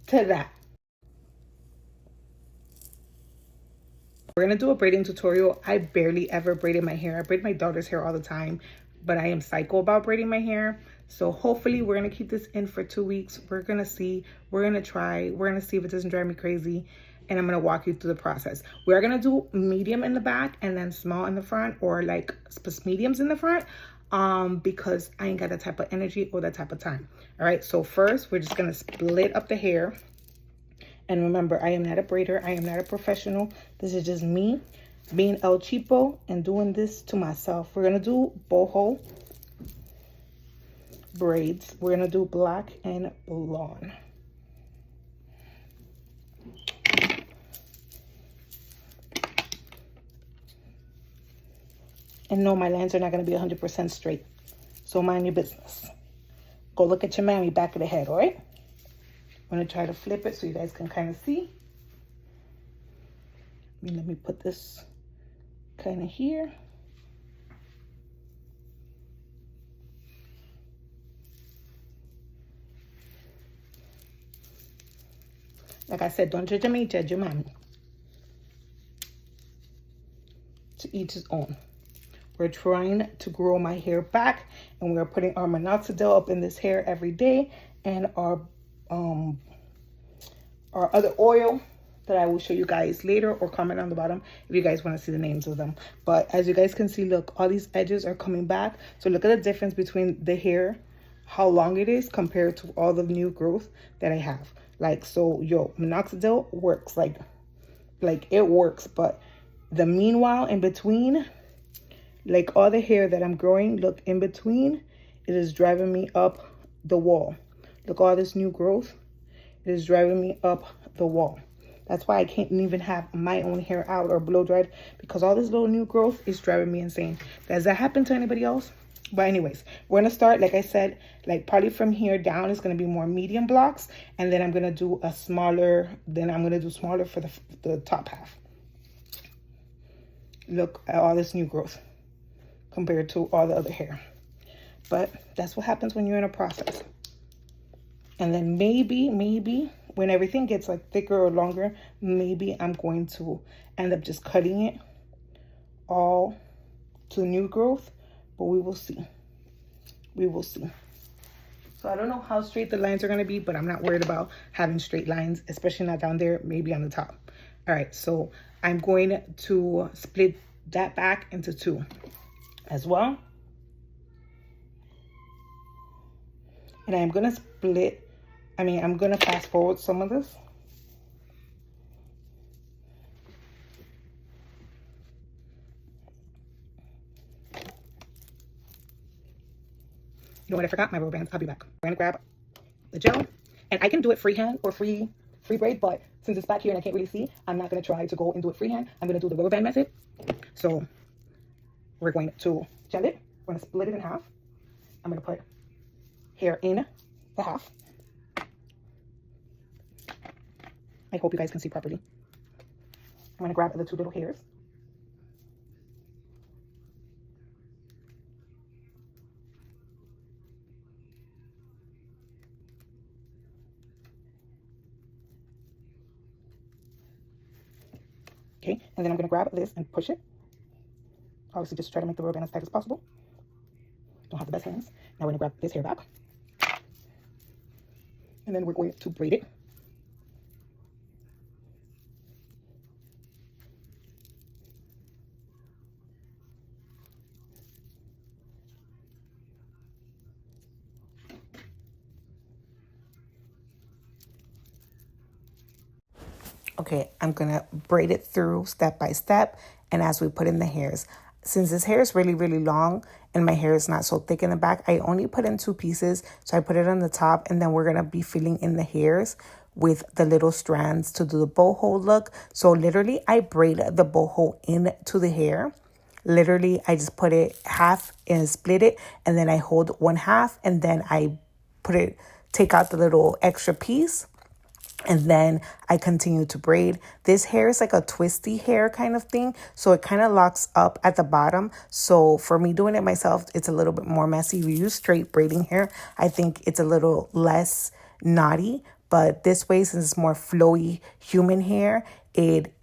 to that. We're gonna do a braiding tutorial. I barely ever braided my hair. I braid my daughter's hair all the time, but I am psycho about braiding my hair. So hopefully we're gonna keep this in for 2 weeks. We're gonna see, we're gonna try, we're gonna see if it doesn't drive me crazy, and I'm gonna walk you through the process. We're gonna do medium in the back and then small in the front, or like mediums in the front, because I ain't got that type of energy or that type of time. All right, so first we're just gonna split up the hair. And remember, I am not a braider. I am not a professional. This is just me being El Cheapo and doing this to myself. We're going to do boho braids. We're going to do black and blonde. And no, my lines are not going to be 100% straight. So mind your business. Go look at your mammy back of the head, all right? I'm going to try to flip it so you guys can kind of see. Let me put this kind of here. Like I said, don't judge me, judge your mommy. To each his own. We're trying to grow my hair back, and we're putting our minoxidil up in this hair every day, and our other oil that I will show you guys later, or comment on the bottom if you guys want to see the names of them. But as you guys can see, look, all these edges are coming back. So look at the difference between the hair, how long it is compared to all the new growth that I have. Like, so yo, minoxidil works, like it works, but the meanwhile in between, like all the hair that I'm growing, look, in between, it is driving me up the wall. Look, all this new growth, it is driving me up the wall. That's why I can't even have my own hair out or blow dried, because all this little new growth is driving me insane. Does that happen to anybody else? But anyways, we're gonna start, like I said, like probably from here down is gonna be more medium blocks, and then I'm gonna do a smaller, then I'm gonna do smaller for the top half. Look at all this new growth compared to all the other hair. But that's what happens when you're in a process. And then maybe when everything gets like thicker or longer, maybe I'm going to end up just cutting it all to new growth, but we will see. We will see. So I don't know how straight the lines are going to be, but I'm not worried about having straight lines, especially not down there, maybe on the top. All right, so I'm going to split that back into 2 as well. And I'm going to split, I'm going to fast forward some of this. You know what, I forgot my rubber bands. I'll be back. We're going to grab the gel, and I can do it freehand or free braid, but since it's back here and I can't really see, I'm not going to try to go and do it freehand. I'm going to do the rubber band method. So we're going to gel it. We're going to split it in half. I'm going to put hair in the half. I hope you guys can see properly. I'm going to grab the 2 little hairs. Okay, and then I'm going to grab this and push it. Obviously, just try to make the rubber band as tight as possible. Don't have the best hands. Now we're going to grab this hair back. And then we're going to braid it. Okay, I'm gonna braid it through step by step, and as we put in the hairs. Since this hair is really, really long and my hair is not so thick in the back, I only put in 2 pieces. So I put it on the top, and then we're gonna be filling in the hairs with the little strands to do the boho look. So literally, I braid the boho into the hair. Literally, I just put it half and split it, and then I hold 1/2, and then I take out the little extra piece. And then I continue to braid. This hair is like a twisty hair kind of thing, so it kind of locks up at the bottom. So for me doing it myself, it's a little bit more messy. If you use straight braiding hair, I think it's a little less knotty, But this way, since it's more flowy human hair, it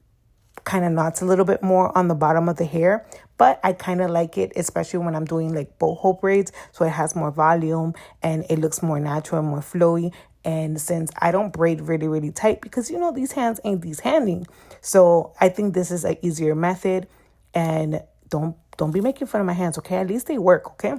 kind of knots a little bit more on the bottom of the hair, but I kind of like it, especially when I'm doing like boho braids, so it has more volume and it looks more natural and more flowy. And since I don't braid really really tight, because you know these hands ain't these handy, so I think this is an easier method. And don't be making fun of my hands, okay? At least they work, okay?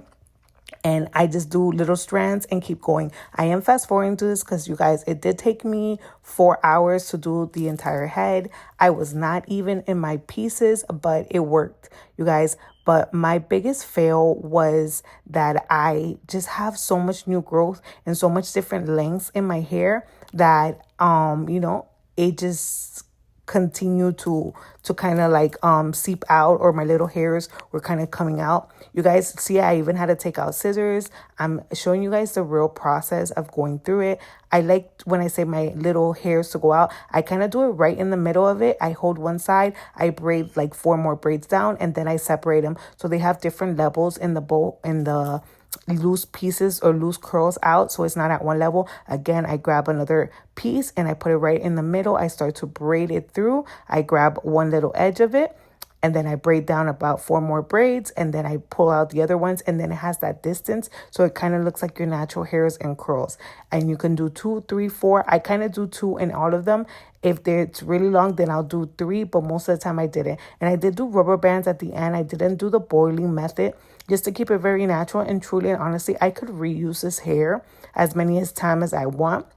And I just do little strands and keep going. I am fast forwarding to this because you guys, it did take me 4 hours to do the entire head. I was not even in my pieces, but it worked, you guys. But my biggest fail was that I just have so much new growth and so much different lengths in my hair that it just continue to kind of like seep out, or my little hairs were kind of coming out. You guys see, I even had to take out scissors. I'm showing you guys the real process of going through it. I like when I say my little hairs to go out, I kind of do it right in the middle of it. I hold one side, I braid like 4 more braids down, and then I separate them so they have different levels in the bowl, in the loose pieces or loose curls out, so it's not at one level. Again, I grab another piece and I put it right in the middle. I start to braid it through. I grab one little edge of it, and then I braid down about 4 more braids, and then I pull out the other ones, and then it has that distance, so it kind of looks like your natural hairs and curls. And you can do 2, 3, 4. I kind of do 2 in all of them. If it's really long, then I'll do 3, but most of the time I didn't. And I did do rubber bands at the end. I didn't do the boiling method, just to keep it very natural. And truly and honestly, I could reuse this hair as many as time as I want.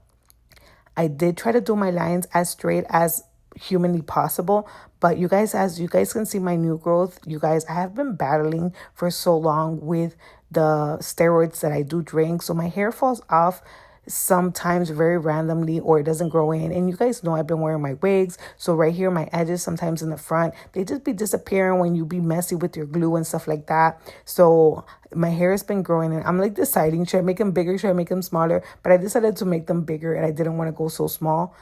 I did try to do my lines as straight as humanly possible, but you guys, as you guys can see my new growth, you guys, I have been battling for so long with the steroids that I do drink, so my hair falls off sometimes very randomly, or it doesn't grow in. And you guys know I've been wearing my wigs, so right here my edges sometimes in the front, they just be disappearing when you be messy with your glue and stuff like that. So my hair has been growing, and I'm like deciding, should I make them bigger, should I make them smaller? But I decided to make them bigger, and I didn't want to go so small.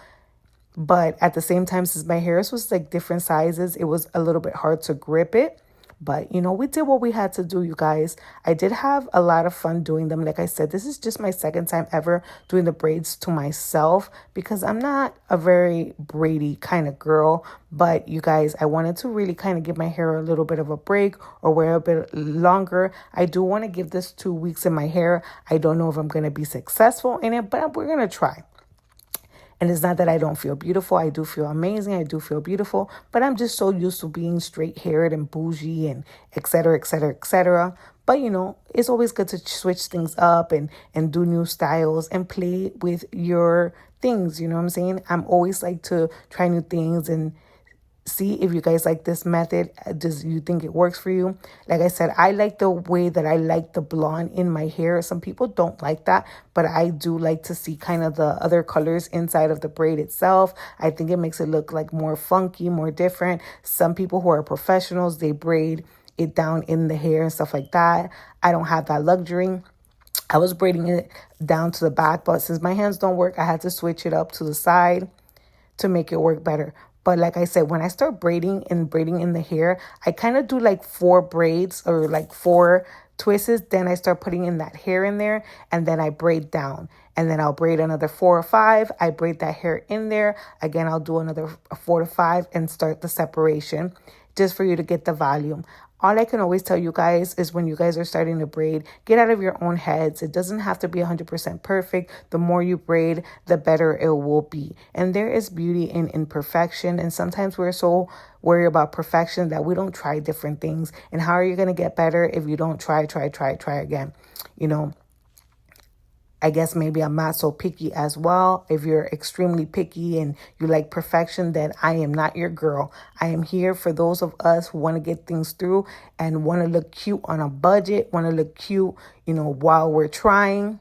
But at the same time, since my hair was like different sizes, it was a little bit hard to grip it. But, we did what we had to do, you guys. I did have a lot of fun doing them. Like I said, this is just my second time ever doing the braids to myself, because I'm not a very braidy kind of girl. But you guys, I wanted to really kind of give my hair a little bit of a break, or wear a bit longer. I do want to give this 2 weeks in my hair. I don't know if I'm going to be successful in it, but we're going to try. And it's not that I don't feel beautiful. I do feel amazing. I do feel beautiful. But I'm just so used to being straight-haired and bougie and et cetera, et cetera, et cetera. But, it's always good to switch things up and do new styles and play with your things. You know what I'm saying? I'm always like to try new things and see if you guys like this method. Does you think it works for you? Like I said, I like the way that I like the blonde in my hair. Some people don't like that, but I do like to see kind of the other colors inside of the braid itself. I think it makes it look like more funky, more different. Some people who are professionals, they braid it down in the hair and stuff like that. I don't have that luxury. I was braiding it down to the back, but since my hands don't work, I had to switch it up to the side to make it work better. But like I said, when I start braiding in the hair, I kind of do like 4 braids or like 4 twists. Then I start putting in that hair in there, and then I braid down. And then I'll braid another 4 or 5. I braid that hair in there. Again, I'll do another 4 to 5 and start the separation, just for you to get the volume. All I can always tell you guys is, when you guys are starting to braid, get out of your own heads. It doesn't have to be 100% perfect. The more you braid, the better it will be. And there is beauty in imperfection. And sometimes we're so worried about perfection that we don't try different things. And how are you going to get better if you don't try again? I guess maybe I'm not so picky as well. If you're extremely picky and you like perfection, then I am not your girl. I am here for those of us who want to get things through and want to look cute on a budget, want to look cute, while we're trying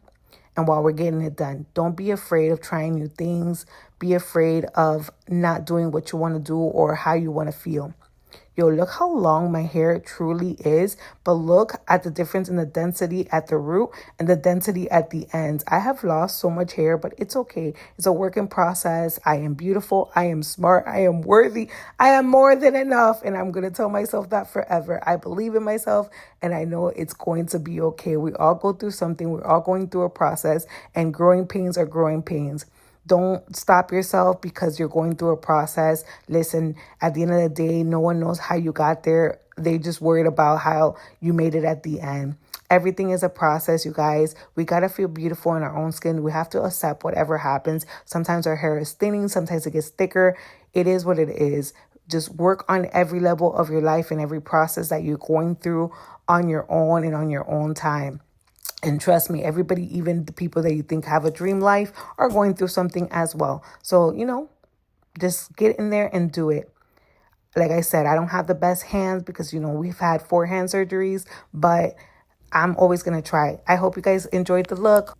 and while we're getting it done. Don't be afraid of trying new things. Be afraid of not doing what you want to do or how you want to feel. Yo, look how long my hair truly is, but look at the difference in the density at the root and the density at the ends. I have lost so much hair, but it's okay. It's a work in process. I am beautiful. I am smart. I am worthy. I am more than enough. And I'm going to tell myself that forever. I believe in myself, and I know it's going to be okay. We all go through something. We're all going through a process, and growing pains are growing pains. Don't stop yourself because you're going through a process. Listen, at the end of the day, no one knows how you got there. They just worried about how you made it at the end. Everything is a process, you guys. We got to feel beautiful in our own skin. We have to accept whatever happens. Sometimes our hair is thinning, sometimes it gets thicker. It is what it is. Just work on every level of your life and every process that you're going through on your own and on your own time. And trust me, everybody, even the people that you think have a dream life, are going through something as well. So, just get in there and do it. Like I said, I don't have the best hands because, we've had 4 hand surgeries, but I'm always going to try. I hope you guys enjoyed the look.